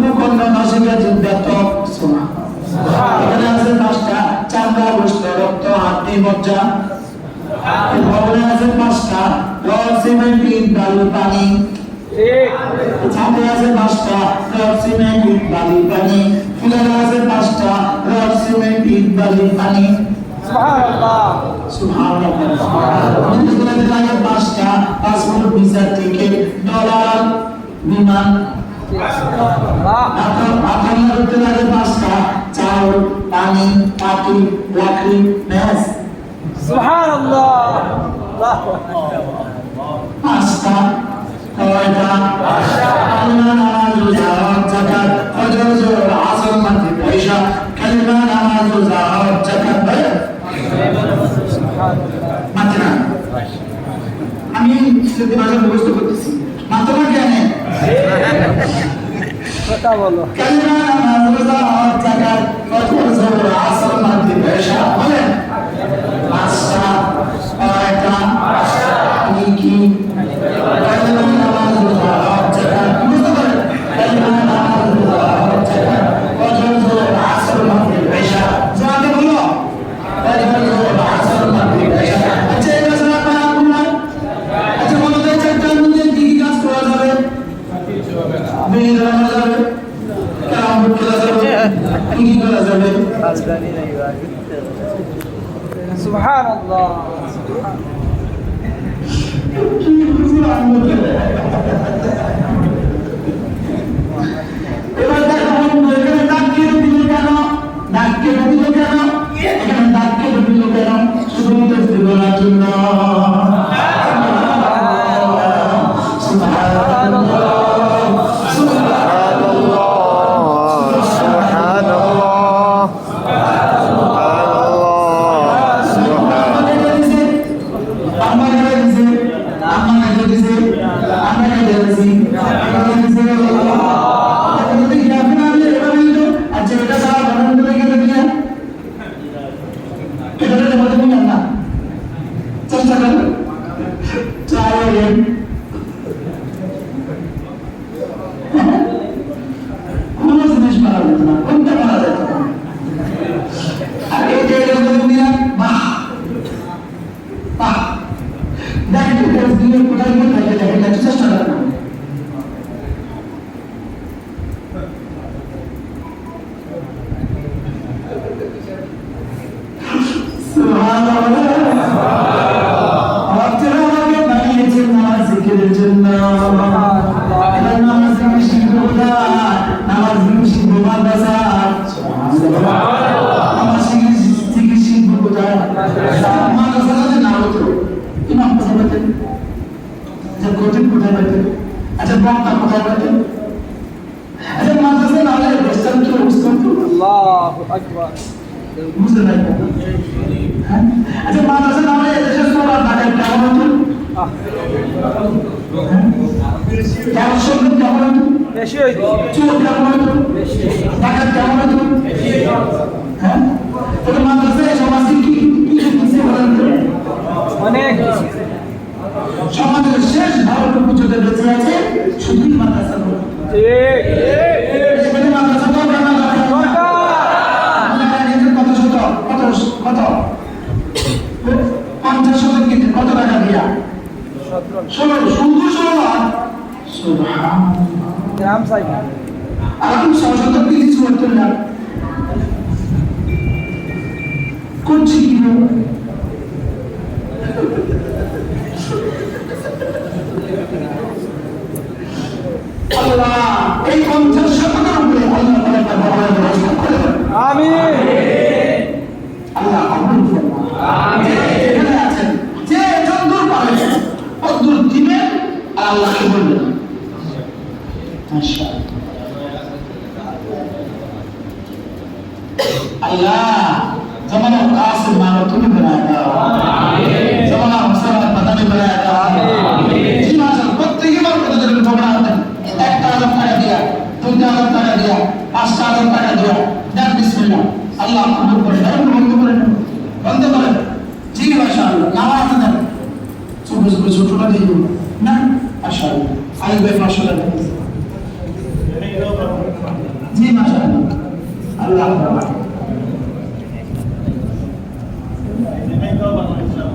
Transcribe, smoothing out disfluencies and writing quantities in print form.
মুখন্ন নসিকা জিব্বাত এখানে আছে 5টা চামড়া গোশত রক্ত হাড্ডি মজ্জা ভবনে আছে 5টা রড সিমেন্ট ইট বালু পানি ছাদে আছে 5টা রড সিমেন্ট ইট বালু পানি ফুলের আছে 5টা রড সিমেন্ট ইট বালু পানি সুবহানাল্লাহ সুবহানাল্লাহ নিচে লাগে 5টা পাসপোর্ট ভিসা টিকিট ডলার বিমান আপনার করতে লাগে 5টা চাউল পানি পাটি লাকড়ি ম্যাচ সুবহানাল্লাহ 5টা কয়টা কালিমা নামাজ জাকাত জাকাত ফজর জোহর আসর মাগরিব ঈশা কালিমা নামাজ জাকাত জাকাত মাত্রা আমি সেদিন আগে মুখস্থ করতেছি মাত্রা কেন কথা বলো কালিমা নামাজ জাকাত জাকাত ফজর জোহর আসর মাগরিব ঈশা বলেন 5টা কয়টা কি কালিমা নামাজ জাকাত জাকাত বুঝতে পারেন কালিমা নামাজ জাকাত জাকাত ফজর জোহর আসর মাগরিব ঈশা জাকাত বলো ফজর জোহর আসর মাগরিব ঈশা আচ্ছা এই কাজ না করা আপনারা আচ্ছা বলো তো চারটার মধ্যে কি কি কাজ করা যাবে বের করা যাবে কাম করা যাবে কি করা যাবে সুবহানাল্লাহ এবার দেখুন এখানে দাগ কেটে দিল কেন দাগ কেটে দিল কেন এখানে দাগ কেটে দিল কেন শুধু দেখতে বলার জন্য চেষ্টা করেন কোন জিনিস মারা যেত না কোনটা মারা যেত না আর এই যে বাহ বাহ দেখেন কোথায় গিয়ে থাকে দেখেন চেষ্টা করেন আচ্ছা বক্তা কোথায় পেতেন আচ্ছা মাদ্রাসা না হলে বেস্টার্ন কি অবস্থা হতো আল্লাহু আকবার বুঝতে পারবেন আচ্ছা মাদ্রাসা না হলে দেশের সবার টাকা কেমন হতো কেমন সঙ্গে কেমন হতো বেশি হইতো চোর কেমন হতো টাকা কেমন হতো হ্যাঁ তাহলে মাদ্রাসায় সমাজে কি কিছু বলেন অনেক সমাজের শেষ ভারতটুকু যদি বেঁচে আছে শুধুই মাদ্রাসা এখানে মাদ্রাসা তো কত 50 শতক কিনতে কত টাকা দিয়া 16 শুধু 16 সুবহানাল্লাহ গ্রাম সাইড এখন 6 শতক কি কিছু হতো না করছি কি আল্লাহ এই 50 শতকের উপরে আল্লাহ তাআলা একটা বড় ব্যবস্থা করে দেন আমিন আল্লাহ কবুল করুন আমিন এখানে আছেন যে যতদূর পারেন ততদূর দিবেন আর আল্লাহকে বলবেন মাশাআল্লাহ আল্লাহ जमाना कासिम मानो तुम्हें बनाया था जमाना मुसलमान पता नहीं बनाया था जी माशा प्रत्येक बार पता चले झगड़ा होता है एक आदम टाका दिया दूसरा आदम टाका दिया पांचटा आदम टाका दिया देन बिस्मिल्लाह अल्लाह कबूल करे बंद करे जी माशाअल्लाह नामाज देन सुबह सुबह छोटा দিয়ে না মাশাআল্লাহ আই ভাই মাশাআল্লাহ আল্লাহ